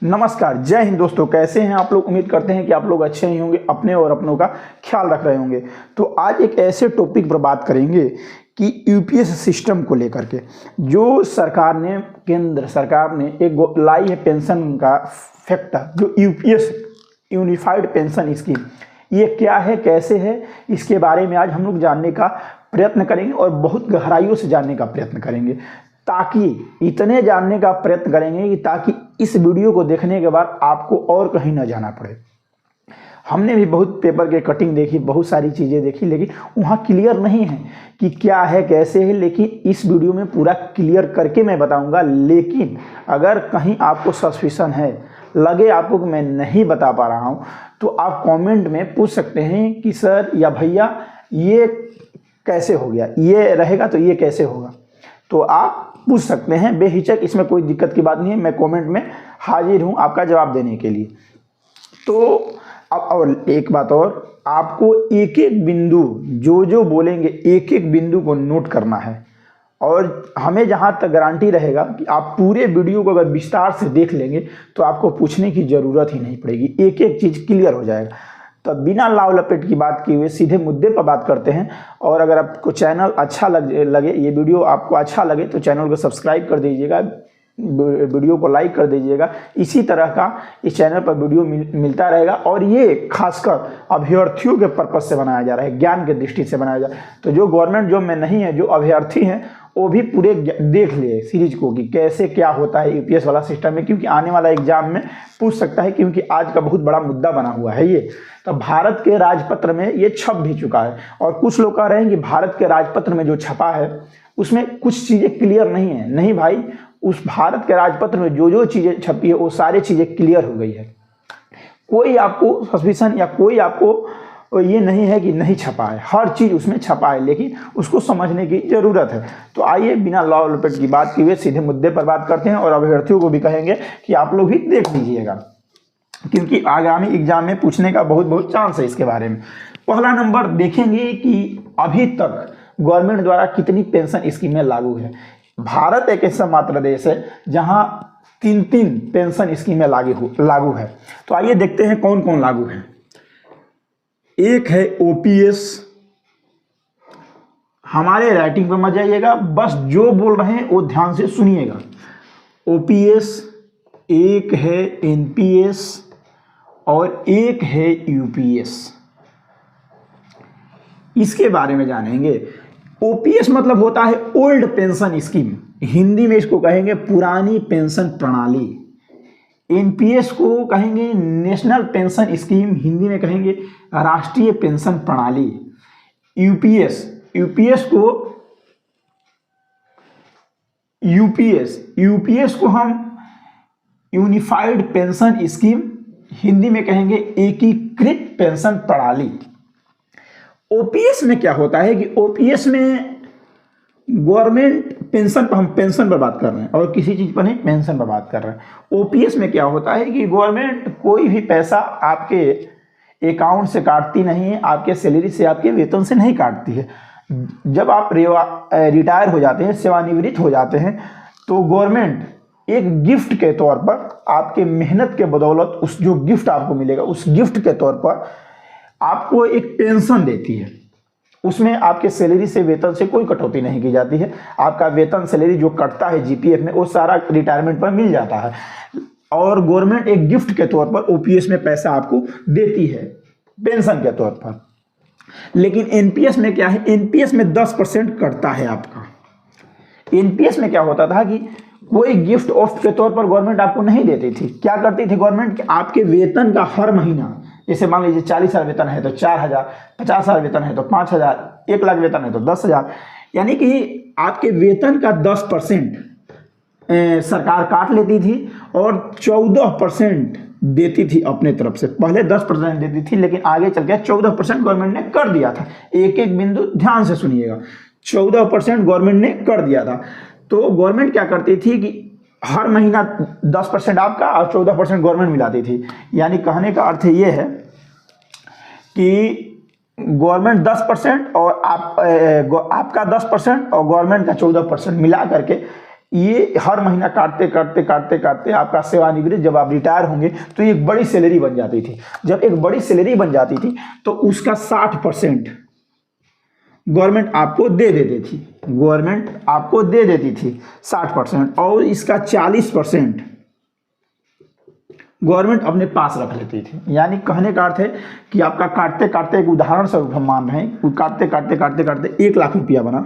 नमस्कार, जय हिंद दोस्तों। कैसे हैं आप लोग? उम्मीद करते हैं कि आप लोग अच्छे ही होंगे, अपने और अपनों का ख्याल रख रहे होंगे। तो आज एक ऐसे टॉपिक पर बात करेंगे कि यूपीएस सिस्टम को लेकर के जो सरकार ने, केंद्र सरकार ने एक लाई है पेंशन का फैक्टर, जो यूपीएस यूनिफाइड पेंशन स्कीम, ये क्या है, कैसे है, इसके बारे में आज हम लोग जानने का प्रयत्न करेंगे और बहुत गहराइयों से जानने का प्रयत्न करेंगे, ताकि इतने जानने का प्रयत्न करेंगे कि ताकि इस वीडियो को देखने के बाद आपको और कहीं ना जाना पड़े। हमने भी बहुत पेपर के कटिंग देखी, बहुत सारी चीज़ें देखी, लेकिन वहाँ क्लियर नहीं है कि क्या है, कैसे है। लेकिन इस वीडियो में पूरा क्लियर करके मैं बताऊंगा। लेकिन अगर कहीं आपको सस्पिशन है, लगे आपको कि मैं नहीं बता पा रहा हूँ, तो आप कमेंट में पूछ सकते हैं कि सर या भैया ये कैसे हो गया, ये रहेगा तो ये कैसे होगा। तो आप पूछ सकते हैं बेहिचक, इसमें कोई दिक्कत की बात नहीं है। मैं कमेंट में हाजिर हूँ आपका जवाब देने के लिए। तो अब और एक बात और, आपको एक एक बिंदु जो बोलेंगे, एक एक बिंदु को नोट करना है। और हमें जहाँ तक गारंटी रहेगा कि आप पूरे वीडियो को अगर विस्तार से देख लेंगे तो आपको पूछने की ज़रूरत ही नहीं पड़ेगी, एक एक चीज़ क्लियर हो जाएगा। तो बिना लाव लपेट की बात किए हुए सीधे मुद्दे पर बात करते हैं। और अगर आपको चैनल अच्छा लगे, ये वीडियो आपको अच्छा लगे तो चैनल को सब्सक्राइब कर दीजिएगा, वीडियो को लाइक कर दीजिएगा। इसी तरह का इस चैनल पर वीडियो मिलता रहेगा। और ये खासकर अभ्यर्थियों के पर्पज से बनाया जा रहा है, ज्ञान के दृष्टि से बनाया जा रहा है। तो जो गवर्नमेंट जॉब में नहीं है, जो अभ्यर्थी हैं, वो भी पूरे देख ले सीरीज को कि कैसे क्या होता है यूपीएस वाला सिस्टम में, क्योंकि आने वाला एग्जाम में पूछ सकता है, क्योंकि आज का बहुत बड़ा मुद्दा बना हुआ है ये। तो भारत के राजपत्र में ये छप भी चुका है। और कुछ लोग कह रहे हैं कि भारत के राजपत्र में जो छपा है उसमें कुछ चीज़ें क्लियर नहीं है। नहीं भाई, उस भारत के राजपत्र में जो चीज़ें छपी है वो सारी चीज़ें क्लियर हो गई है। कोई आपको सस्पिशन या कोई आपको ये नहीं है कि नहीं छपा है, हर चीज़ उसमें छपा है, लेकिन उसको समझने की ज़रूरत है। तो आइए बिना लॉ लपेट की बात किए सीधे मुद्दे पर बात करते हैं। और अभ्यर्थियों को भी कहेंगे कि आप लोग भी देख लीजिएगा, क्योंकि आगामी एग्जाम में पूछने का बहुत चांस है इसके बारे में। पहला नंबर देखेंगे कि अभी तक गवर्नमेंट द्वारा कितनी पेंशन स्कीमें लागू है। भारत एक ऐसा मात्र देश है जहां 3 पेंशन स्कीमें लागू है। तो आइए देखते हैं कौन कौन लागू है। एक है ओपीएस। हमारे राइटिंग पर मत जाइएगा, बस जो बोल रहे हैं वो ध्यान से सुनिएगा। ओपीएस, एक है एनपीएस और एक है यूपीएस। इसके बारे में जानेंगे। ओपीएस मतलब होता है ओल्ड पेंशन स्कीम, हिंदी में इसको कहेंगे पुरानी पेंशन प्रणाली। एनपीएस को कहेंगे नेशनल पेंशन स्कीम, हिंदी में कहेंगे राष्ट्रीय पेंशन प्रणाली। यूपीएस को हम यूनिफाइड पेंशन स्कीम, हिंदी में कहेंगे एकीकृत पेंशन प्रणाली। ओपीएस में क्या होता है कि ओपीएस में गवर्नमेंट पेंशन पर, हम पेंशन पर बात कर रहे हैं और किसी चीज पर नहीं, पेंशन पर बात कर रहे हैं। ओपीएस में क्या होता है कि गवर्नमेंट कोई भी पैसा आपके अकाउंट से काटती नहीं है, आपके सैलरी से, आपके वेतन से नहीं काटती है। जब आप रिटायर हो जाते हैं, सेवानिवृत्त हो जाते हैं, तो गवर्नमेंट एक गिफ्ट के तौर पर, आपके मेहनत के बदौलत उस जो गिफ्ट आपको मिलेगा, उस गिफ्ट के तौर पर आपको एक पेंशन देती है। उसमें आपके सैलरी से, वेतन से कोई कटौती नहीं की जाती है। आपका वेतन, सैलरी जो कटता है जीपीएफ में, वो सारा रिटायरमेंट पर मिल जाता है। और गवर्नमेंट एक गिफ्ट के तौर पर ओपीएस में पैसा आपको देती है पेंशन के तौर पर। लेकिन एनपीएस में क्या है, एनपीएस में 10% कटता है आपका। एनपीएस में क्या होता था कि कोई गिफ्ट ऑफ के तौर पर गवर्नमेंट आपको नहीं देती थी। क्या करती थी गवर्नमेंट कि आपके वेतन का हर महीना, जैसे मान लीजिए 40,000 वेतन है तो 4,000, 50,000 वेतन है तो 5,000, 1 लाख वेतन है तो 10,000, यानी कि आपके वेतन का 10% सरकार काट लेती थी और 14% देती थी अपने तरफ से। पहले 10% देती थी, लेकिन आगे चल के 14% गवर्नमेंट ने कर दिया था। एक एक बिंदु ध्यान से सुनिएगा, 14% गवर्नमेंट ने कर दिया था। तो गवर्नमेंट क्या करती थी कि हर महीना 10% आपका और 14% गवर्नमेंट मिलाती थी। यानी कहने का अर्थ ये है कि गवर्नमेंट 10% और आपका 10% और गवर्नमेंट का 14% मिला करके ये हर महीना काटते काटते काटते काटते आपका सेवानिवृत्त जब आप रिटायर होंगे तो एक बड़ी सैलरी बन जाती थी। जब एक बड़ी सैलरी बन जाती थी तो उसका 60% गवर्नमेंट आपको दे देती थी, गवर्नमेंट आपको दे देती थी 60%, और इसका 40% गवर्नमेंट अपने पास रख लेती थी। यानी कहने का अर्थ है कि आपका काटते काटते, एक उदाहरण स्वरूप हम मान रहे हैं, काटते काटते काटते काटते 1 लाख रुपया बना,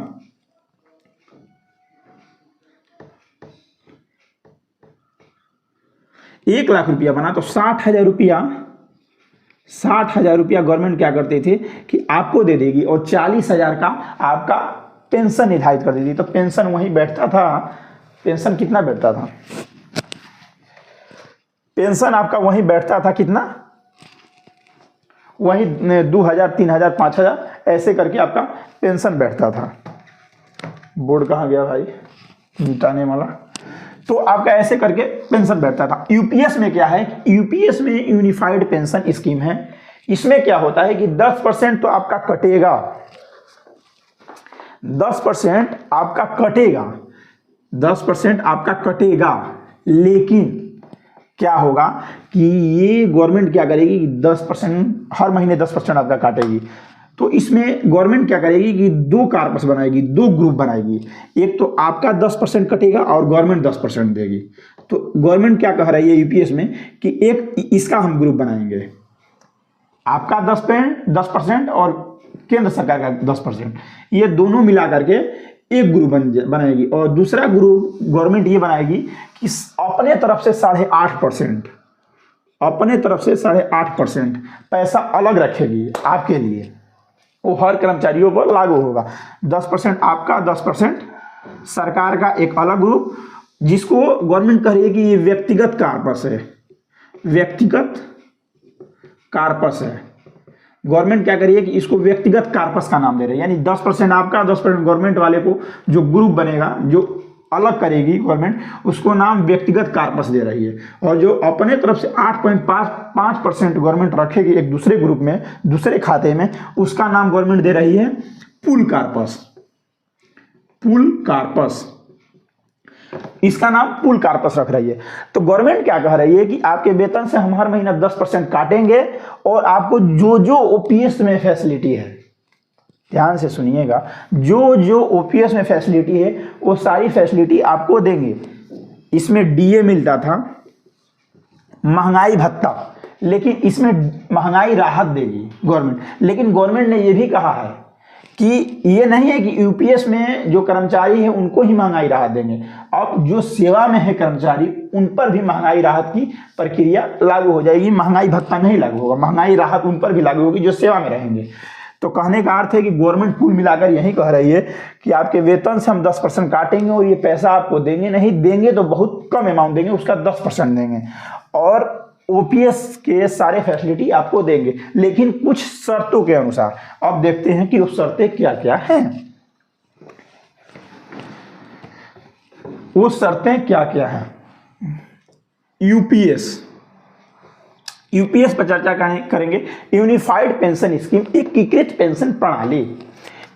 1 लाख रुपया बना तो 60,000 रुपया गवर्नमेंट क्या करते थे कि आपको दे देगी, और 40,000 का आपका पेंशन निर्धारित कर देती। तो पेंशन वहीं बैठता था, पेंशन कितना बैठता था, पेंशन आपका वहीं बैठता था कितना, वहीं 2,000 3,000 5,000 ऐसे करके आपका पेंशन बैठता था। बोर्ड कहाँ गया भाई, मिटाने वाला। तो आपका ऐसे करके पेंशन बैठता था। यूपीएस में क्या है, यूपीएस में यूनिफाइड पेंशन स्कीम है। इसमें क्या होता है कि 10% तो आपका कटेगा, 10% आपका कटेगा, 10% आपका कटेगा, लेकिन क्या होगा कि ये गवर्नमेंट क्या करेगी कि 10% हर महीने 10% आपका काटेगी। तो इसमें गवर्नमेंट क्या करेगी कि 2 कार्पस बनाएगी, 2 ग्रुप बनाएगी। एक तो आपका 10% कटेगा और गवर्नमेंट 10% देगी। तो गवर्नमेंट क्या कह रही है यूपीएस में कि एक इसका हम ग्रुप बनाएंगे, आपका 10% और केंद्र सरकार का 10%, ये दोनों मिला करके एक ग्रुप बनाएगी। और दूसरा ग्रुप गवर्नमेंट ये बनाएगी कि अपने तरफ से 8.5%, अपने तरफ से 8.5% पैसा अलग रखेगी आपके लिए, वो हर कर्मचारियों पर लागू होगा। 10% आपका, 10% सरकार का एक अलग ग्रुप, जिसको गवर्नमेंट कह रही है कि ये व्यक्तिगत कार्पस है, व्यक्तिगत कार्पस है। गवर्नमेंट क्या करिए कि इसको व्यक्तिगत कार्पस का नाम दे रहे हैं। यानी 10% आपका, 10% गवर्नमेंट वाले को जो ग्रुप बनेगा, जो अलग करेगी गवर्नमेंट, उसको नाम व्यक्तिगत कार्पस दे रही है। और जो अपने तरफ से 8.5% गवर्नमेंट रखेगी एक दूसरे ग्रुप में, दूसरे खाते में, उसका नाम गवर्नमेंट दे रही है पूल कार्पस, पूल कार्पस, इसका नाम पूल कार्पस रख रही है। तो गवर्नमेंट क्या कह रही है कि आपके वेतन से हम हर महीना 10% काटेंगे, और आपको जो जो ओपीएस में फैसिलिटी है, ध्यान से सुनिएगा, जो जो ओपीएस में फैसिलिटी है वो सारी फैसिलिटी आपको देंगे। इसमें डीए मिलता था, महंगाई भत्ता, लेकिन इसमें महंगाई राहत देगी गवर्नमेंट। लेकिन गवर्नमेंट ने यह भी कहा है कि ये नहीं है कि यूपीएस में जो कर्मचारी है उनको ही महंगाई राहत देंगे, अब जो सेवा में है कर्मचारी उन पर भी महंगाई राहत की प्रक्रिया लागू हो जाएगी। महंगाई भत्ता नहीं लागू होगा, महंगाई राहत उन पर भी लागू होगी जो सेवा में रहेंगे। तो कहने का अर्थ है कि गवर्नमेंट कुल मिलाकर यही कह रही है कि आपके वेतन से हम 10% काटेंगे और ये पैसा आपको देंगे, नहीं देंगे तो बहुत कम अमाउंट देंगे, उसका 10% देंगे, और ओपीएस के सारे फैसिलिटी आपको देंगे, लेकिन कुछ शर्तों के अनुसार। अब देखते हैं कि वो शर्तें क्या क्या हैं, वो शर्तें क्या क्या हैं। यूपीएस पर चर्चा करेंगे। यूनिफाइड पेंशन स्कीम, एकीकृत पेंशन प्रणाली।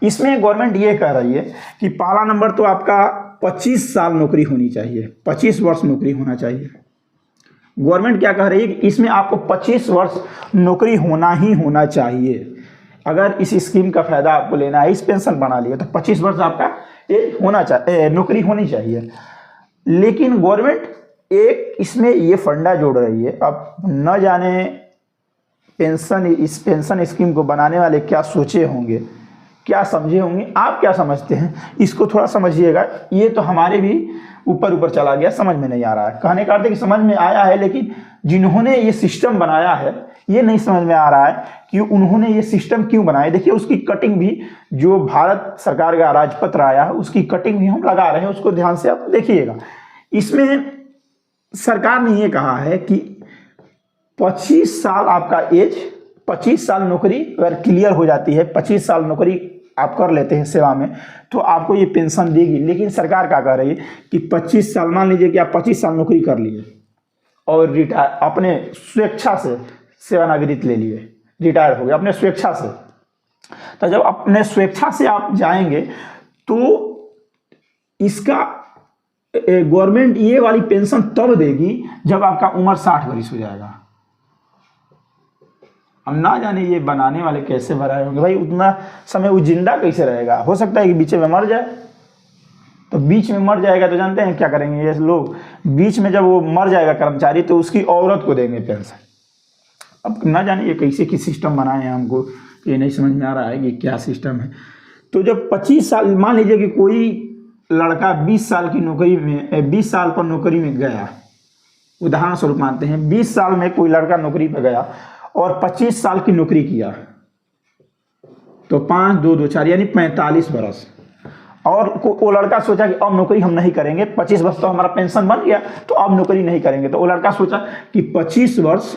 इसमें गवर्नमेंट ये कह रही है कि पहला नंबर तो आपका 25 साल नौकरी होनी चाहिए, 25 वर्ष नौकरी होना चाहिए। गवर्नमेंट क्या कह रही है कि इसमें आपको 25 वर्ष नौकरी होना ही होना चाहिए। अगर इस स्कीम का फायदा आपको लेना है, इस पेंशन प्रणाली है, तो 25 वर्ष आपका एज होना चाहिए, नौकरी होनी चाहिए। लेकिन गवर्नमेंट एक इसमें ये फंडा जोड़ रही है। अब न जाने इस पेंशन स्कीम को बनाने वाले क्या सोचे होंगे, क्या समझे होंगे, आप क्या समझते हैं, इसको थोड़ा समझिएगा। ये तो हमारे भी ऊपर चला गया, समझ में नहीं आ रहा है। कहने का अर्थ है कि समझ में आया है, लेकिन जिन्होंने ये सिस्टम बनाया है ये नहीं समझ में आ रहा है कि उन्होंने ये सिस्टम क्यों बनाया। देखिए उसकी कटिंग भी, जो भारत सरकार का राजपत्र आया है उसकी कटिंग भी हम लगा रहे हैं, उसको ध्यान से आप देखिएगा। इसमें सरकार ने ये कहा है कि 25 साल आपका एज, 25 साल नौकरी अगर क्लियर हो जाती है, 25 साल नौकरी आप कर लेते हैं सेवा में, तो आपको ये पेंशन देगी। लेकिन सरकार क्या कह रही है कि 25 साल, मान लीजिए कि आप 25 साल नौकरी कर लिए और रिटायर, अपने स्वेच्छा से सेवानिवृत्त ले लिए, रिटायर हो गए अपने स्वेच्छा से, तो जब अपने स्वेच्छा से आप जाएंगे तो इसका गवर्नमेंट ये वाली पेंशन तब देगी जब आपका उम्र 60 वर्ष हो जाएगा। हम ना जाने ये बनाने वाले कैसे बनाए होंगे भाई, उतना समय वो जिंदा कैसे रहेगा। हो सकता है कि बीच में मर जाए, तो बीच में मर जाएगा तो जानते हैं क्या करेंगे ये लोग, बीच में जब वो मर जाएगा कर्मचारी तो उसकी औरत को देंगे पेंशन। अब ना जाने ये कैसे की सिस्टम बनाए हैं, हमको ये नहीं समझ में आ रहा है कि क्या सिस्टम है। तो जब 25 साल, मान लीजिए कि कोई लड़का 20 साल की नौकरी में 20 साल पर नौकरी में गया, उदाहरण स्वरूप मानते हैं 20 साल में कोई लड़का नौकरी पर गया और 25 साल की नौकरी किया, तो 5 2 2 4 यानी 45 वर्ष। और वो लड़का सोचा कि अब नौकरी हम नहीं करेंगे, 25 वर्ष तो हमारा पेंशन बन गया तो अब नौकरी नहीं करेंगे। तो वो लड़का सोचा कि 25 वर्ष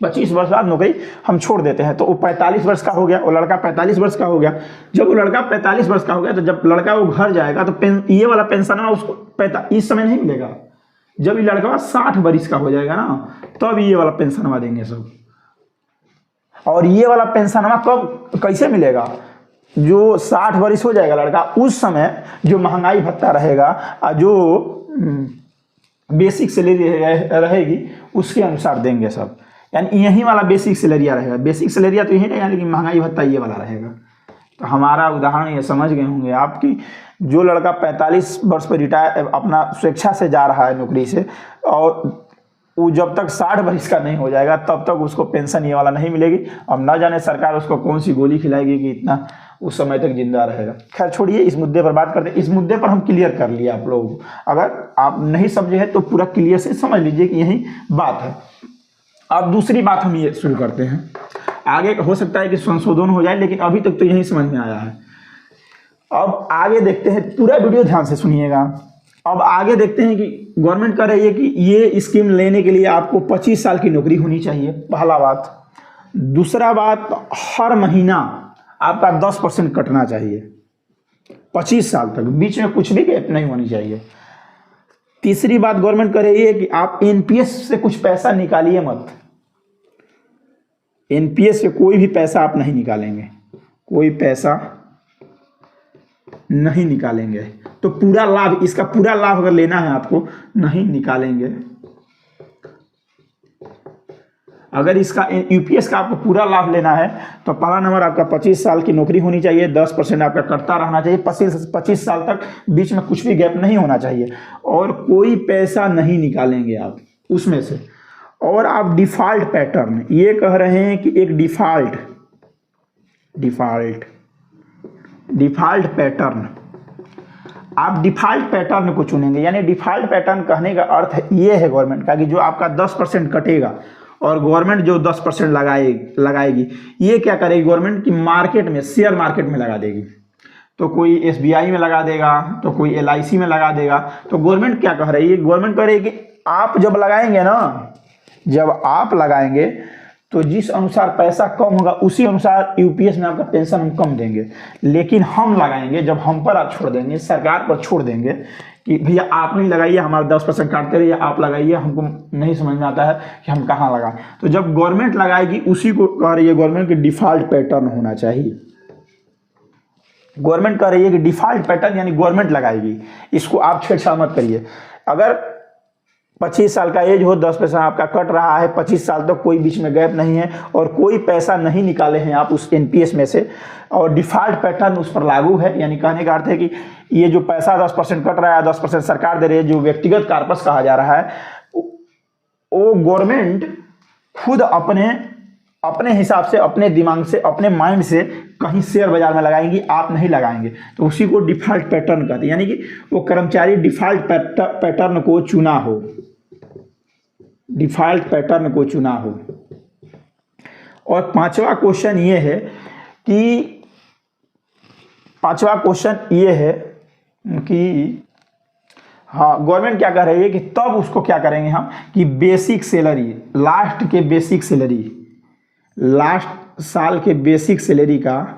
बाद नौकरी हम छोड़ देते हैं, तो वो 45 वर्ष का हो गया, वो लड़का 45 वर्ष का हो गया। जब वो लड़का 45 वर्ष का हो गया तो जब लड़का वो घर जाएगा तो ये वाला पेंशन उसको इस समय नहीं मिलेगा। जब ये लड़का 60 वर्ष का हो जाएगा ना, तब ये वाला पेंशन देंगे सब। और ये वाला पेंशन कब कैसे मिलेगा, जो 60 वर्ष हो जाएगा लड़का, उस समय जो महंगाई भत्ता रहेगा, जो बेसिक सैलरी रहेगी उसके अनुसार देंगे सब। यानी यही वाला बेसिक सैलरिया रहेगा, बेसिक सैलरिया तो यही नहीं है, लेकिन महंगाई भत्ता ये वाला रहेगा। तो हमारा उदाहरण ये समझ गए होंगे आपकी, जो लड़का 45 वर्ष पर रिटायर अपना स्वेच्छा से जा रहा है नौकरी से, और वो जब तक 60 वर्ष का नहीं हो जाएगा तब तक उसको पेंशन ये वाला नहीं मिलेगी। अब ना जाने सरकार उसको कौन सी गोली खिलाएगी कि इतना उस समय तक जिंदा रहेगा। खैर छोड़िए, इस मुद्दे पर बात करते हैं। इस मुद्दे पर हम क्लियर कर लिए आप लोग, अगर आप नहीं समझे हैं तो पूरा क्लियर से समझ लीजिए कि यही बात है। अब दूसरी बात हम ये शुरू करते हैं, आगे हो सकता है कि संशोधन हो जाए, लेकिन अभी तक तो यही समझ में आया है। अब आगे देखते हैं, पूरा वीडियो ध्यान से सुनिएगा। अब आगे देखते हैं कि गवर्नमेंट कह रही है कि ये स्कीम लेने के लिए आपको 25 साल की नौकरी होनी चाहिए, पहला बात। दूसरा बात, हर महीना आपका 10% कटना चाहिए 25 साल तक, बीच में कुछ भी गैप नहीं होनी चाहिए। तीसरी बात गवर्नमेंट कह रही है कि आप एनपीएस से कुछ पैसा निकालिए मत, एनपीएस से कोई भी पैसा आप नहीं निकालेंगे, कोई पैसा नहीं निकालेंगे। तो पूरा लाभ, इसका पूरा लाभ अगर लेना है आपको, नहीं निकालेंगे। अगर इसका यूपीएस का आपको पूरा लाभ लेना है तो पहला नंबर आपका 25 साल की नौकरी होनी चाहिए, 10% आपका कटता रहना चाहिए, 25 साल तक बीच में कुछ भी गैप नहीं होना चाहिए, और कोई पैसा नहीं निकालेंगे आप उसमें से। और आप डिफॉल्ट पैटर्न, ये कह रहे हैं कि एक डिफॉल्ट पैटर्न, आप डिफॉल्ट पैटर्न को चुनेंगे। यानी डिफॉल्ट पैटर्न कहने का अर्थ ये है गवर्नमेंट का कि जो आपका 10% कटेगा और गवर्नमेंट जो 10% लगाएगी, ये क्या करेगी गवर्नमेंट की मार्केट में, शेयर मार्केट में लगा देगी। तो कोई एसबीआई में लगा देगा, तो कोई एलआईसी में लगा देगा। तो गवर्नमेंट क्या कह रही है, गवर्नमेंट कह रही है कि आप जब लगाएंगे ना, जब आप लगाएंगे तो जिस अनुसार पैसा कम होगा उसी अनुसार यूपीएस में आपका पेंशन हम कम देंगे। लेकिन हम लगाएंगे जब हम पर आप छोड़ देंगे, सरकार पर छोड़ देंगे कि भैया आप नहीं लगाइए, हमारा 10% काटते रहिए, आप लगाइए, हमको नहीं समझ में आता है कि हम कहाँ लगाएं। तो जब गवर्नमेंट लगाएगी उसी को कह रही है गवर्नमेंट की डिफॉल्ट पैटर्न होना चाहिए। गवर्नमेंट कह रही है कि डिफॉल्ट पैटर्न यानी गवर्नमेंट लगाएगी, इसको आप छेड़छाड़ मत करिए। अगर 25 साल का एज हो, 10% आपका कट रहा है, 25 साल तक कोई बीच में गैप नहीं है और कोई पैसा नहीं निकाले हैं आप उस एनपीएस में से, और डिफॉल्ट पैटर्न उस पर लागू है। यानी कहने का अर्थ है कि ये जो पैसा 10% कट रहा है, 10% सरकार दे रही है, जो व्यक्तिगत कार्पस कहा जा रहा है, वो गवर्नमेंट खुद अपने हिसाब से, अपने दिमाग से, अपने माइंड से कहीं शेयर बाजार में लगाएंगी, आप नहीं लगाएंगे। तो उसी को डिफॉल्ट पैटर्न कहते हैं। यानी कि वो कर्मचारी डिफॉल्ट पैटर्न को चुना हो, डिफॉल्ट पैटर्न को चुना हो। और पांचवा क्वेश्चन ये है कि हाँ, गवर्नमेंट क्या कह रही है कि तब उसको क्या करेंगे हम कि बेसिक सैलरी, लास्ट साल के बेसिक सैलरी का,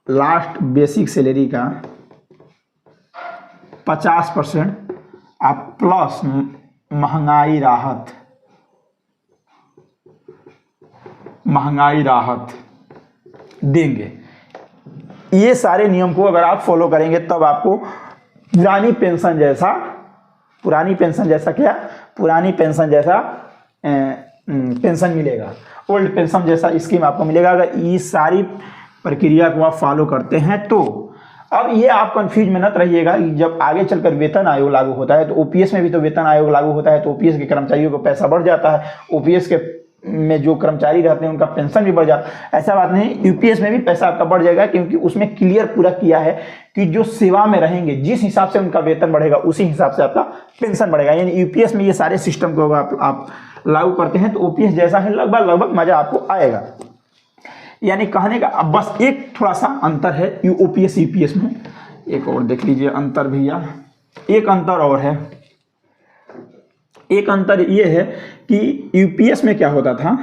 लास्ट बेसिक सैलरी का 50% आप प्लस महंगाई राहत देंगे। ये सारे नियम को अगर आप फॉलो करेंगे तब आपको पुरानी पेंशन जैसा, पुरानी पेंशन जैसा क्या, पुरानी पेंशन जैसा पेंशन मिलेगा, ओल्ड पेंशन जैसा स्कीम आपको मिलेगा अगर इस सारी प्रक्रिया को आप फॉलो करते हैं तो। अब ये आप कंफ्यूज में मत रहिएगा कि जब आगे चलकर वेतन आयोग लागू होता है तो ओपीएस में भी तो वेतन आयोग लागू होता है, तो ओपीएस के कर्मचारियों को पैसा बढ़ जाता है, ओपीएस के में जो कर्मचारी रहते हैं उनका पेंशन भी बढ़ जाता है। ऐसा बात नहीं, यूपीएस में भी पैसा आपका बढ़ जाएगा, क्योंकि उसमें क्लियर पूरा किया है कि जो सेवा में रहेंगे जिस हिसाब से उनका वेतन बढ़ेगा उसी हिसाब से आपका पेंशन बढ़ेगा। यानी यूपीएस में ये सारे सिस्टम को आप लागू करते हैं तो ओपीएस जैसा ही लगभग मजा आपको आएगा। यानी कहने का अब बस एक थोड़ा सा अंतर है ओपीएस यूपीएस में, एक और देख लीजिए अंतर भैया, एक अंतर और है। एक अंतर ये है कि यूपीएस में क्या होता था,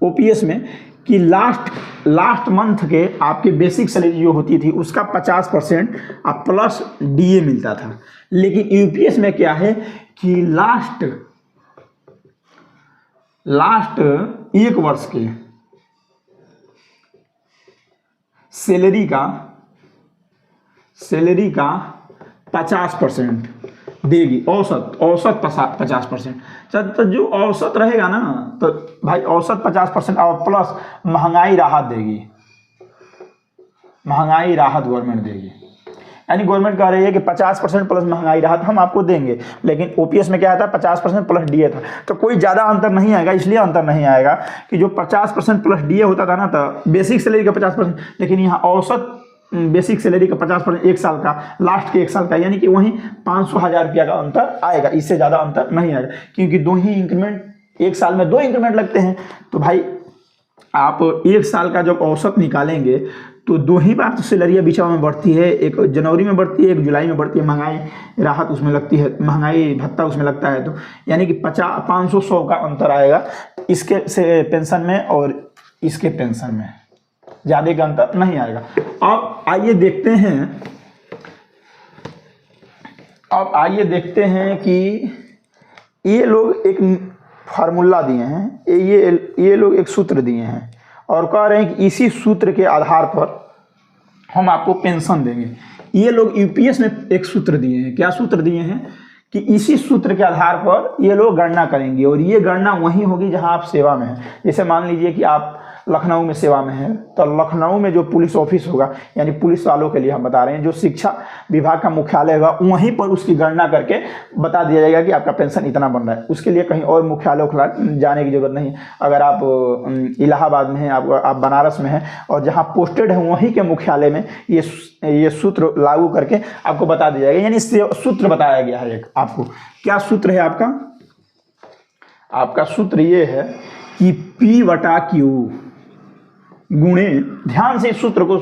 ओपीएस में कि लास्ट मंथ के आपके बेसिक सैलरी जो होती थी उसका 50% आप प्लस डीए मिलता था। लेकिन यूपीएस में क्या है कि लास्ट एक वर्ष के सैलरी का 50% देगी, औसत 50%। तो जो औसत रहेगा ना तो भाई औसत 50% और प्लस महंगाई राहत देगी, महंगाई राहत गवर्नमेंट देगी। यानी गवर्नमेंट कह रही है कि 50% प्लस महंगाई राहत हम आपको देंगे, लेकिन ओपीएस में क्या था 50% प्लस डीए था, तो कोई ज़्यादा अंतर नहीं आएगा। इसलिए अंतर नहीं आएगा कि जो 50% प्लस डीए होता था ना तो बेसिक सैलरी का 50%, लेकिन यहाँ औसत बेसिक सैलरी का 50% एक साल का, लास्ट के एक साल का, यानी कि वहीं 500,000 रुपया का अंतर आएगा, इससे ज़्यादा अंतर नहीं आएगा। क्योंकि दो ही इंक्रीमेंट, एक साल में 2 इंक्रीमेंट लगते हैं, तो भाई आप एक साल का जब औसत निकालेंगे तो 2 ही बार तो सैलरियाँ बीच में बढ़ती है, एक जनवरी में बढ़ती है, एक जुलाई में बढ़ती है, महंगाई राहत उसमें लगती है, महंगाई भत्ता उसमें लगता है, तो यानी कि 500 का अंतर आएगा इसके से पेंशन में और इसके पेंशन में, ज़्यादा का अंतर नहीं आएगा। अब आइए देखते हैं कि ये लोग एक फार्मूला दिए हैं, ये लोग एक सूत्र दिए हैं और कह रहे हैं कि इसी सूत्र के आधार पर हम आपको पेंशन देंगे। ये लोग यूपीएस में एक सूत्र दिए हैं, क्या सूत्र दिए हैं कि इसी सूत्र के आधार पर ये लोग गणना करेंगे, और ये गणना वहीं होगी जहां आप सेवा में हैं। जैसे मान लीजिए कि आप लखनऊ में सेवा में हैं, तो लखनऊ में जो पुलिस ऑफिस होगा, यानी पुलिस वालों के लिए हम बता रहे हैं, जो शिक्षा विभाग का मुख्यालय होगा वहीं पर उसकी गणना करके बता दिया जाएगा कि आपका पेंशन इतना बन रहा है। उसके लिए कहीं और मुख्यालय जाने की जरूरत नहीं है। अगर आप इलाहाबाद में हैं, आप बनारस में हैं और जहाँ पोस्टेड है वहीं के मुख्यालय में ये सूत्र लागू करके आपको बता दिया जाएगा। यानी सूत्र बताया गया है एक आपको। क्या सूत्र है आपका सूत्र ये है कि P/Q गुणे, ध्यान से इस सूत्र को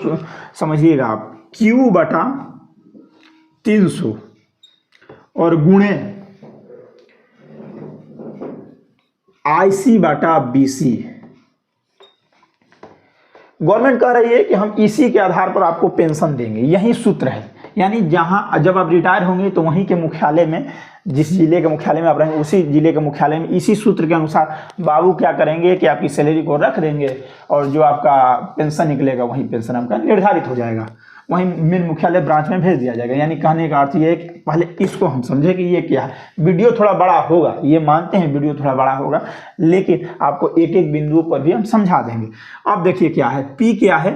समझिएगा आप, Q/300 और गुणे IC/BC। गवर्नमेंट कह रही है कि हम इसी के आधार पर आपको पेंशन देंगे, यही सूत्र है। यानी जहां जब आप रिटायर होंगे तो वहीं के मुख्यालय में, जिस जिले के मुख्यालय में आप रहेंगे उसी जिले के मुख्यालय में इसी सूत्र के अनुसार बाबू क्या करेंगे कि आपकी सैलरी को रख देंगे और जो आपका पेंशन निकलेगा वहीं पेंशन आपका निर्धारित हो जाएगा, वहीं मेन मुख्यालय ब्रांच में भेज दिया जाएगा। यानी कहने का अर्थ ये है कि पहले इसको हम समझे कि ये क्या है। वीडियो थोड़ा बड़ा होगा, ये मानते हैं वीडियो थोड़ा बड़ा होगा, लेकिन आपको एक एक बिंदु पर भी हम समझा देंगे। अब देखिए क्या है, पी क्या है,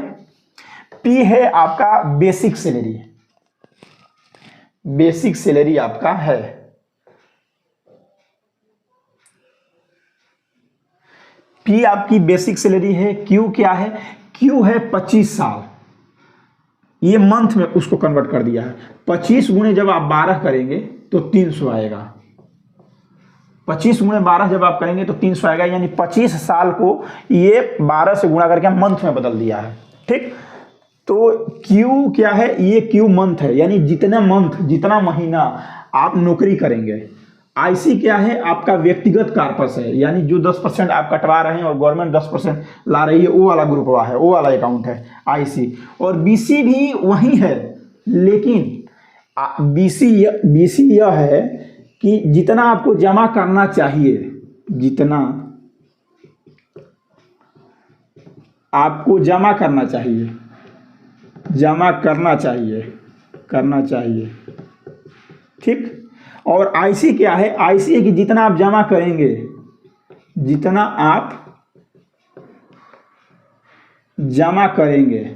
पी है आपका बेसिक सैलरी, बेसिक सैलरी आपका है। पी आपकी बेसिक सैलरी है। क्यू क्या है, क्यू है 25 साल, ये मंथ में उसको कन्वर्ट कर दिया है। 25 गुणे जब आप 12 करेंगे तो 300 आएगा, 25 गुणे 12 जब आप करेंगे तो 300 आएगा। यानी 25 साल को ये 12 से गुणा करके मंथ में बदल दिया है, ठीक। तो क्यू क्या है, ये क्यू मंथ है, यानी जितना मंथ, जितना महीना आप नौकरी करेंगे। आईसी क्या है, आपका व्यक्तिगत कार्पस है, यानी जो 10% आप कटवा रहे हैं और गवर्नमेंट 10% ला रही है, वो वाला ग्रुप है, वो वाला अकाउंट है आईसी। और बीसी भी वही है, लेकिन बीसी यह है कि जितना आपको जमा करना चाहिए, जितना आपको जमा करना चाहिए, ठीक। और आईसी क्या है, आईसी है कि जितना आप जमा करेंगे, जितना आप जमा करेंगे,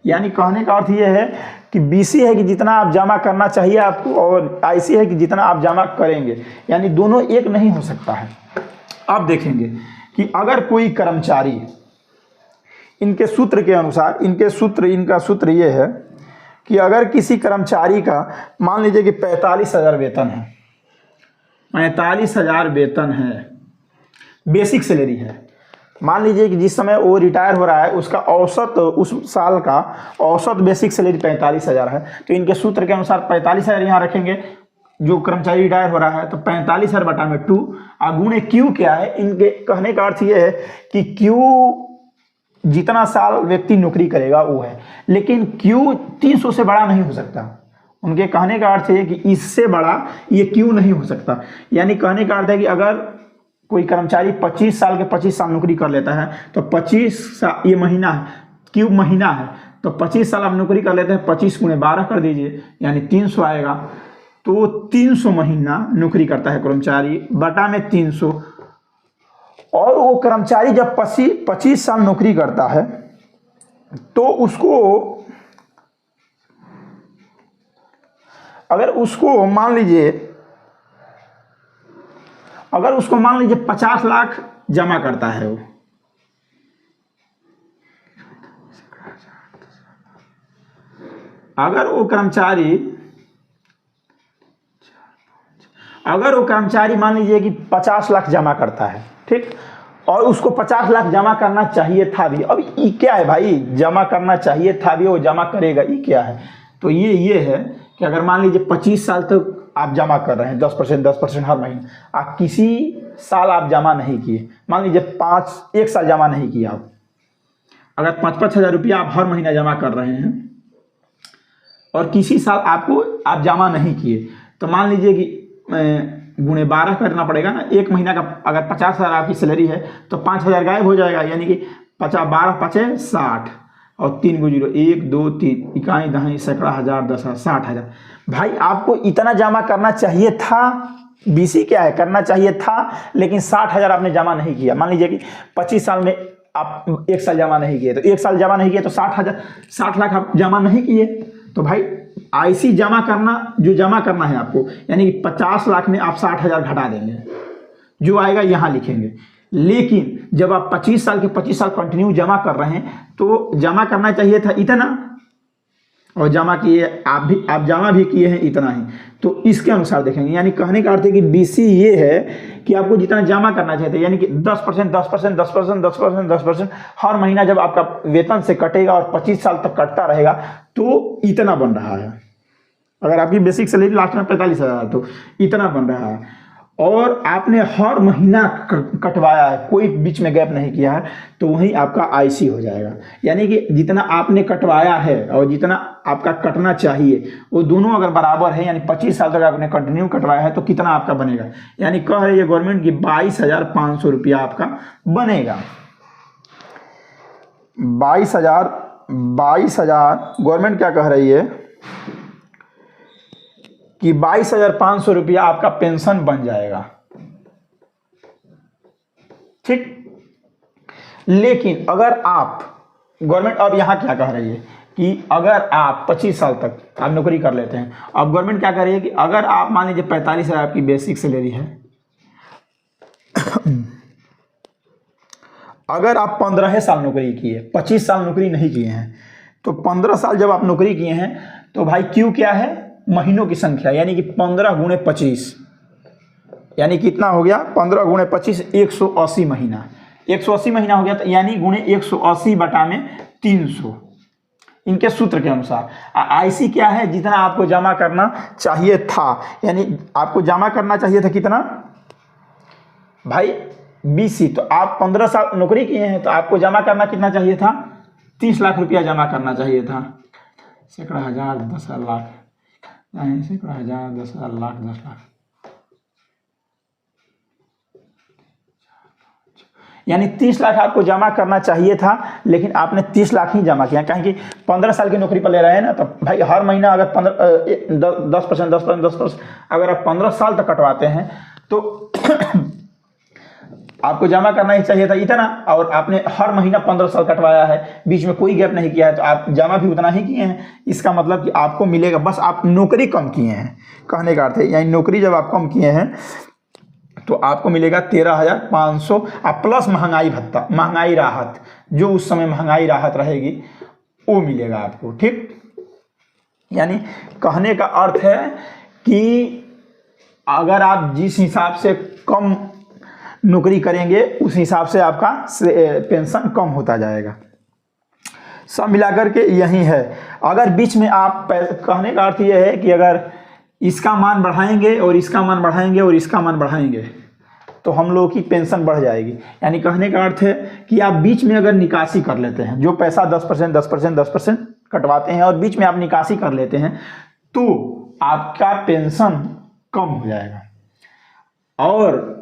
यानी कहने का अर्थ यह है कि बीसी है कि जितना आप जमा करना चाहिए आपको, और आईसी है कि जितना आप जमा करेंगे, यानी दोनों एक नहीं हो सकता है। अब देखेंगे कि अगर कोई कर्मचारी, इनके सूत्र के अनुसार, इनका सूत्र ये है कि अगर किसी कर्मचारी का मान लीजिए कि 45,000 वेतन है, 45,000 वेतन है, बेसिक सैलरी है, मान लीजिए कि जिस समय वो रिटायर हो रहा है उसका औसत, उस साल का औसत बेसिक सैलरी 45,000 है, तो इनके सूत्र के अनुसार 45,000 यहाँ रखेंगे जो कर्मचारी रिटायर हो रहा है, तो 45,000 बटा में 2 गुणे क्यू क्या है। इनके कहने का अर्थ ये है कि क्यू जितना साल व्यक्ति नौकरी करेगा वो है, लेकिन क्यू 300 से बड़ा नहीं हो सकता। उनके कहने का अर्थ है कि इससे बड़ा ये क्यू नहीं हो सकता। यानी कहने का अर्थ है कि अगर कोई कर्मचारी 25 साल के 25 साल नौकरी कर लेता है तो 25 साल, ये महीना है, क्यू महीना है, तो 25 साल आप नौकरी कर लेते हैं, 25 गुणे 12 कर दीजिए, यानी 300 आएगा। तो 300 महीना नौकरी करता है कर्मचारी, बटा में 300। और वो कर्मचारी जब 25 साल नौकरी करता है तो उसको, अगर उसको मान लीजिए 50 लाख जमा करता है वो, अगर वो कर्मचारी मान लीजिए कि 50 लाख जमा करता है, ठीक, और उसको 50 लाख जमा करना चाहिए था भी। अब ये क्या है भाई, जमा करना चाहिए था भी, वो जमा करेगा, ये क्या है? तो ये है कि अगर मान लीजिए 25 साल तक आप जमा कर रहे हैं 10% हर महीने, आप किसी साल आप जमा नहीं किए, मान लीजिए 1 साल जमा नहीं किया आप, अगर 5-5 हज़ार रुपया आप हर महीना जमा कर रहे हैं और किसी साल आप जमा नहीं किए, तो मान लीजिए कि गुणे 12 करना पड़ेगा ना। एक महीना का अगर 50,000 आपकी सैलरी है तो 5,000 गायब हो जाएगा, यानी कि 12 5 60 और 3 को 0, 1 2 3 इकाई दहाई सैकड़ा हजार 10,000 60,000। भाई आपको इतना जमा करना चाहिए था, बीसी क्या है, करना चाहिए था, लेकिन 60,000 आपने जमा नहीं किया। मान लीजिए कि 25 साल में आप 1 साल जमा नहीं किए, तो 1 साल जमा नहीं किए तो 60 लाख आप जमा नहीं किए। तो भाई आईसी जमा करना है आपको, यानी कि 50 लाख में आप 60,000 घटा देंगे, जो आएगा यहाँ लिखेंगे। लेकिन जब आप 25 साल के 25 साल कंटिन्यू जमा कर रहे हैं तो जमा करना चाहिए था इतना, और जमा किए आप जमा भी किए हैं इतना ही, तो इसके अनुसार देखेंगे। यानी कहने का अर्थ है कि बीसी ये है कि आपको जितना जमा करना चाहिए था, यानी कि 10% हर महीना जब आपका वेतन से कटेगा और 25 साल तक कटता रहेगा तो इतना बन रहा है। अगर आपकी बेसिक सैलरी लास्ट में 45,000 तो इतना बन रहा है, और आपने हर महीना कटवाया है, कोई बीच में गैप नहीं किया है, तो वही आपका आईसी हो जाएगा। यानी कि जितना आपने कटवाया है और जितना आपका कटना चाहिए वो दोनों अगर बराबर है, यानी 25 साल तक आपने कंटिन्यू कटवाया है, तो कितना आपका बनेगा, यानी कह रही है गवर्नमेंट की 22,500 रुपया आपका बनेगा। 22,000 गवर्नमेंट क्या कह रही है कि 22,500 रुपया आपका पेंशन बन जाएगा, ठीक। लेकिन अगर आप, गवर्नमेंट अब यहां क्या कह रही है कि अगर आप 25 साल तक आप नौकरी कर लेते हैं, अब गवर्नमेंट क्या कह रही है कि अगर आप मान लीजिए 45,000 आपकी बेसिक सैलरी है, अगर आप 15 साल नौकरी किए, 25 साल नौकरी नहीं किए हैं, तो 15 साल जब आप नौकरी किए हैं तो भाई क्यू क्या है, महीनों की संख्या, यानी कि 15 गुणे 25, यानी कितना हो गया, 15 गुणे 25 180 महीना, 180 महीना हो गया, तो यानी गुणे 180 बटा में 300 इनके सूत्र के अनुसार। आईसी क्या है, जितना आपको जमा करना चाहिए था, यानी आपको जमा करना चाहिए था कितना भाई, बीसी, तो आप 15 साल नौकरी किए हैं तो आपको जमा करना कितना चाहिए था, 30 लाख रुपया जमा करना चाहिए था। सैकड़ा हजार 10,000 लाख, सैकड़ा हजार 10,000 लाख 10 लाख, यानी 30 लाख आपको जमा करना चाहिए था, लेकिन आपने 30 लाख ही जमा किया। कहें कि 15 साल की नौकरी पर ले रहे हैं ना, तो भाई हर महीना अगर 10% अगर आप 15 साल तक कटवाते हैं तो आपको जमा करना ही चाहिए था इतना, और आपने हर महीना 15 साल कटवाया है, बीच में कोई गैप नहीं किया है, तो आप जमा भी उतना ही किए हैं। इसका मतलब कि आपको मिलेगा, बस आप नौकरी कम किए हैं, कहने का अर्थ है। यानी नौकरी जब आप कम किए हैं तो आपको मिलेगा 13,500 प्लस महंगाई भत्ता, महंगाई राहत, जो उस समय महंगाई राहत रहेगी वो मिलेगा आपको। ठीक, यानी कहने का अर्थ है कि अगर आप जिस हिसाब से कम नौकरी करेंगे उस हिसाब से आपका पेंशन कम होता जाएगा। सब मिलाकर के यही है। अगर बीच में आप, कहने का अर्थ यह है कि अगर इसका मान बढ़ाएंगे और इसका मान बढ़ाएंगे और इसका मान बढ़ाएंगे तो हम लोग की पेंशन बढ़ जाएगी। यानी कहने का अर्थ है कि आप बीच में अगर निकासी कर लेते हैं, जो पैसा 10% कटवाते हैं और बीच में आप निकासी कर लेते हैं, तो आपका पेंशन कम हो जाएगा। और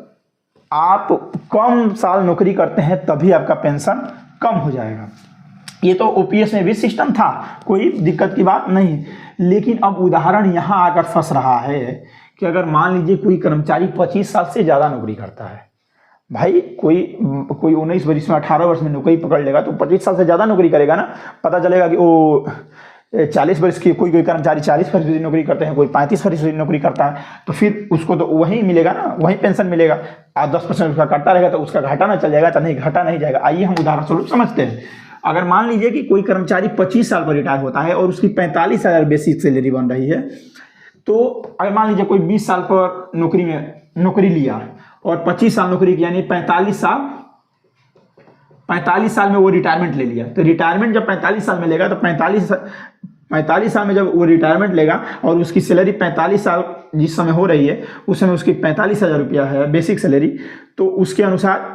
आप कम साल नौकरी करते हैं तभी आपका पेंशन कम हो जाएगा। ये तो ओपीएस में भी सिस्टम था, कोई दिक्कत की बात नहीं। लेकिन अब उदाहरण यहाँ आकर फंस रहा है कि अगर मान लीजिए कोई कर्मचारी 25 साल से ज़्यादा नौकरी करता है, भाई कोई 19 वर्ष में 18 वर्ष में नौकरी पकड़ लेगा तो 25 साल से ज़्यादा नौकरी करेगा ना। पता चलेगा कि वो 40 वर्ष की, कोई कर्मचारी 40 वर्ष की नौकरी करते हैं, कोई 35 वर्ष की नौकरी करता है, तो फिर उसको तो वही मिलेगा ना, वही पेंशन मिलेगा। और 10% उसका कटता रहेगा तो उसका घाटा ना चल जाएगा, तो नहीं, घाटा नहीं जाएगा। आइए हम उदाहरण स्वरूप समझते हैं। अगर मान लीजिए कि कोई कर्मचारी 25 साल पर रिटायर होता है और उसकी 45,000 बेसिक सैलरी बन रही है, तो अगर मान लीजिए कोई 20 साल पर नौकरी लिया और 25 साल नौकरी की, यानी 45 साल में वो रिटायरमेंट ले लिया, तो रिटायरमेंट जब 45 साल में लेगा तो 45 साल में जब वो रिटायरमेंट लेगा और उसकी सैलरी 45 साल जिस समय हो रही है उस समय उसकी 45,000 रुपया है बेसिक सैलरी, तो उसके अनुसार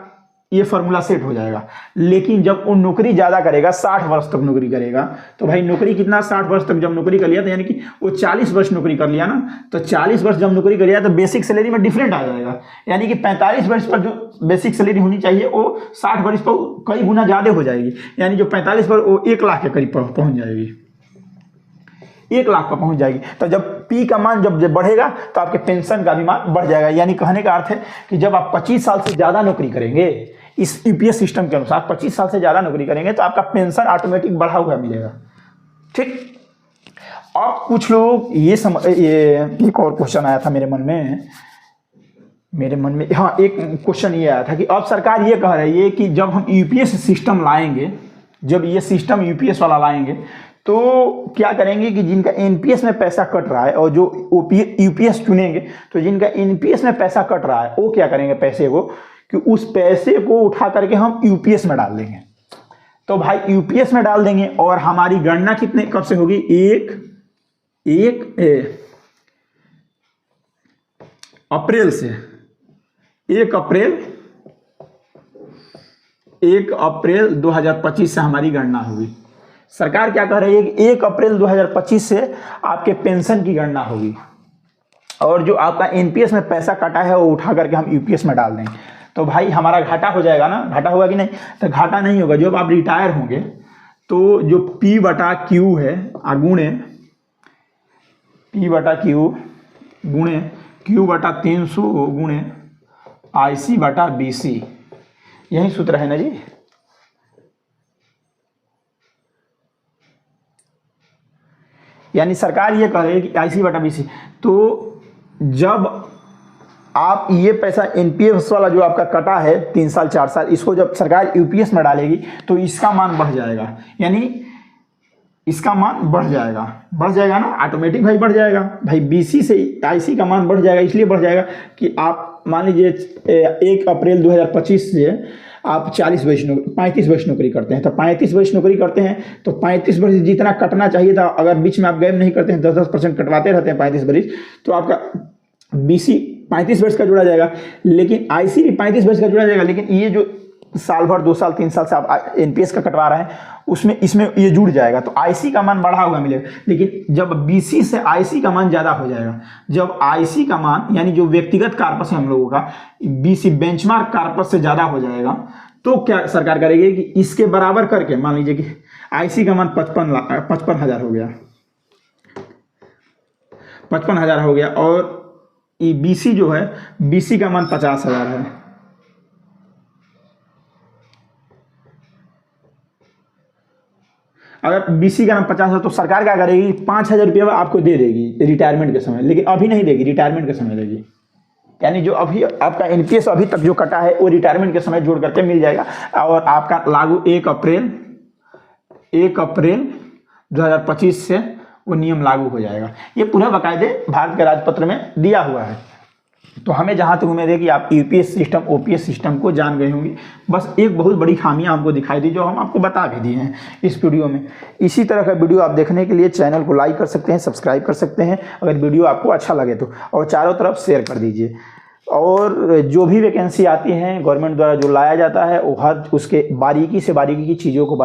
ये फार्मूला सेट हो जाएगा। लेकिन जब वो नौकरी ज़्यादा करेगा, 60 वर्ष तक नौकरी करेगा, तो भाई नौकरी कितना, 60 वर्ष तक जब नौकरी कर लिया तो यानी कि वो 40 वर्ष नौकरी कर लिया ना, तो 40 वर्ष जब नौकरी कर लिया तो बेसिक सैलरी में डिफरेंट आ जाएगा। यानी कि 45 वर्ष पर जो बेसिक सैलरी होनी चाहिए वो 60 वर्ष पर कई गुना ज़्यादा हो जाएगी। यानी जो 45 पर वो 1 लाख के करीब पहुँच जाएगी, 1 लाख पर पहुंच जाएगी। तो जब पी का मान जब बढ़ेगा तो आपके पेंशन का भी मान बढ़ जाएगा। यानी कहने का अर्थ है कि जब आप 25 साल से ज़्यादा नौकरी करेंगे, इस यूपीएस सिस्टम के अनुसार 25 साल से ज़्यादा नौकरी करेंगे तो आपका पेंशन ऑटोमेटिक बढ़ा हुआ मिलेगा। ठीक, अब कुछ लोग ये एक और क्वेश्चन आया था मेरे मन में, हाँ, एक क्वेश्चन ये आया था कि अब सरकार ये कह रही है कि जब हम यूपीएस सिस्टम लाएंगे, जब ये सिस्टम यूपीएस वाला लाएंगे तो क्या करेंगे कि जिनका एनपीएस में पैसा कट रहा है और जो यूपीएस चुनेंगे, तो जिनका एनपीएस में पैसा कट रहा है वो क्या करेंगे, पैसे को, कि उस पैसे को उठा करके हम यूपीएस में डाल देंगे। तो भाई यूपीएस में डाल देंगे और हमारी गणना कितने कब से होगी, 1 अप्रैल 2025 से हमारी गणना होगी। सरकार क्या कह रही है कि 1 अप्रैल 2025 से आपके पेंशन की गणना होगी और जो आपका एनपीएस में पैसा कटा है वो उठा करके हम यूपीएस में डाल देंगे। तो भाई हमारा घाटा हो जाएगा ना, घाटा होगा कि नहीं, तो घाटा नहीं होगा। जब आप रिटायर होंगे तो जो P/Q है, गुणे P/Q गुणे Q/300 गुणे IC/BC, यही सूत्र है ना जी। यानी सरकार ये कह रही है कि IC/BC, तो जब आप ये पैसा एनपीएस वाला जो आपका कटा है 3 साल 4 साल, इसको जब सरकार यूपीएस में डालेगी तो इसका मान बढ़ जाएगा। यानी इसका मान बढ़ जाएगा ना, ऑटोमेटिक भाई बढ़ जाएगा। भाई बीसी से आईसी का मान बढ़ जाएगा, इसलिए बढ़ जाएगा कि आप मान लीजिए 1 अप्रैल 2025 से आप 35 वर्ष नौकरी करते हैं, तो 35 वर्ष नौकरी करते हैं तो 35 वर्ष जितना कटना चाहिए था, अगर बीच में आप गैप नहीं करते हैं, 10% कटवाते रहते हैं 35 वर्ष, तो आपका बीसी 35 वर्ष का जुड़ा जाएगा, लेकिन आईसी भी 35 वर्ष का जुड़ा जाएगा। लेकिन ये जो साल भर 2 साल 3 साल से आप एनपीएस का कटवा रहे हैं उसमें इसमें ये जुड़ जाएगा, तो आईसी का मान बढ़ा हुआ मिलेगा। लेकिन जब बीसी से आईसी का मान ज़्यादा हो जाएगा, जब आईसी का मान यानी जो व्यक्तिगत कार्पस है हम लोगों का, बीसी बेंचमार्क कार्पस से ज़्यादा हो जाएगा, तो क्या सरकार करेगी कि इसके बराबर करके, मान लीजिए कि आईसी का मान 55,000 हो गया, 55,000 हो गया, और ये बीसी जो है, बीसी का मान 50,000 है। अगर बीसी का नाम 50 है तो सरकार क्या करेगी, 5,000 रुपये आपको दे देगी रिटायरमेंट के समय, लेकिन अभी नहीं देगी, रिटायरमेंट के समय देगी। यानी जो अभी आपका एनपीएस अभी तक जो कटा है वो रिटायरमेंट के समय जोड़ करके मिल जाएगा, और आपका लागू 1 अप्रैल 2025 से वो नियम लागू हो जाएगा। ये पूरा बाकायदे भारत के राजपत्र में दिया हुआ है। तो हमें जहाँ तक उम्मीद है कि आप यूपीएस सिस्टम, ओपीएस सिस्टम को जान गए होंगे। बस एक बहुत बड़ी खामियां हमको दिखाई दी जो हम आपको बता भी दिए हैं इस वीडियो में। इसी तरह का वीडियो आप देखने के लिए चैनल को लाइक कर सकते हैं, सब्सक्राइब कर सकते हैं अगर वीडियो आपको अच्छा लगे तो, और चारों तरफ शेयर कर दीजिए। और जो भी वैकेंसी आती हैं गवर्नमेंट द्वारा जो लाया जाता है वो हर उसके बारीकी से बारीकी की चीज़ों को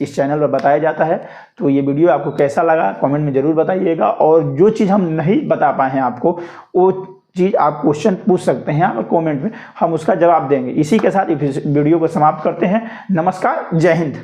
इस चैनल पर बताया जाता है। तो ये वीडियो आपको कैसा लगा कमेंट में ज़रूर बताइएगा, और जो चीज़ हम नहीं बता पाए हैं आपको वो चीज़ आप क्वेश्चन पूछ सकते हैं और कमेंट में हम उसका जवाब देंगे। इसी के साथ इस वीडियो को समाप्त करते हैं। नमस्कार, जय हिंद।